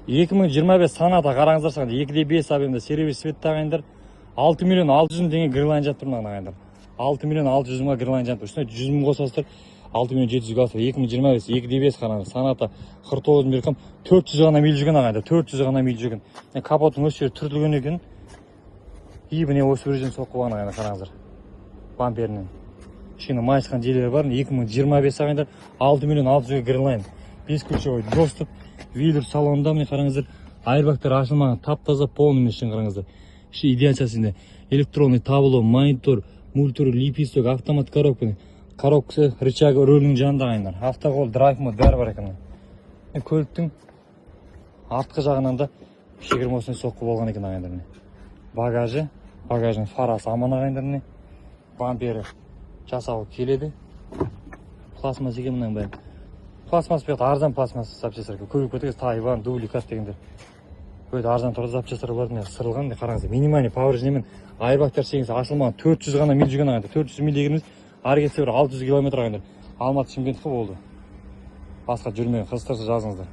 2025 саната қараңыздаршы, 2.5 объемда сервис свет тағайындар. 6 миллион 600 мың теңге грилайн жатыр мына ағайындар. 6 миллион 600 мыңға грилайн жатыр. Үстіне 100 мың қосасыздар. 6 миллион 700 алсыздар. 2025 2.5 қараңыздар. Саната 49 беркем 400 ғана миль жүрген ағайындар. 400 ғана миль жүрген. Капоттың осы жері түртілген екен. И міне осы жерден соққы болған ағайындар қараңыздар. Бамперінен. Кішкене майысқан жерлері бар. 2025 ағайындар 6 миллион 600 грилайн. 5 ключевой доступ. Вилер салонында міне қараңыздар. Айрбактар ашылмаған, тап-таза полный ішін қараңыздар. Іші идеяциясында электронный табло, монитор, мультур, липисток, автомат коробка. Коробкасы, рычагы рөлінің жанында ағайындар. Автоқол, драйв мод бәрі бар екен. Көліктің артқы жағынан да шегірмесіне соққы болған екен ағайындар. Багажың фарасы аман ағайындар. Бампері жасауы келеді. Пластмасс екен мұнан бәрі. Пластмасс бейт арзан пластмасс запчастар. Көріп көтегіз Тайван, дубликат дегендер. Өйт арзан тұрды запчастар бар. Сырылған қараңыздар. Минимальный пауэржінемен айрбактар сегіз ашылмаған 400 ғана миль жүрген ағайындар. 400 миль дегеніміз ары кетсе бір 600 километр ағайындар. Алматы Шымкентке болды. Басқа жүрмеген қызықтырса жазыңыздар.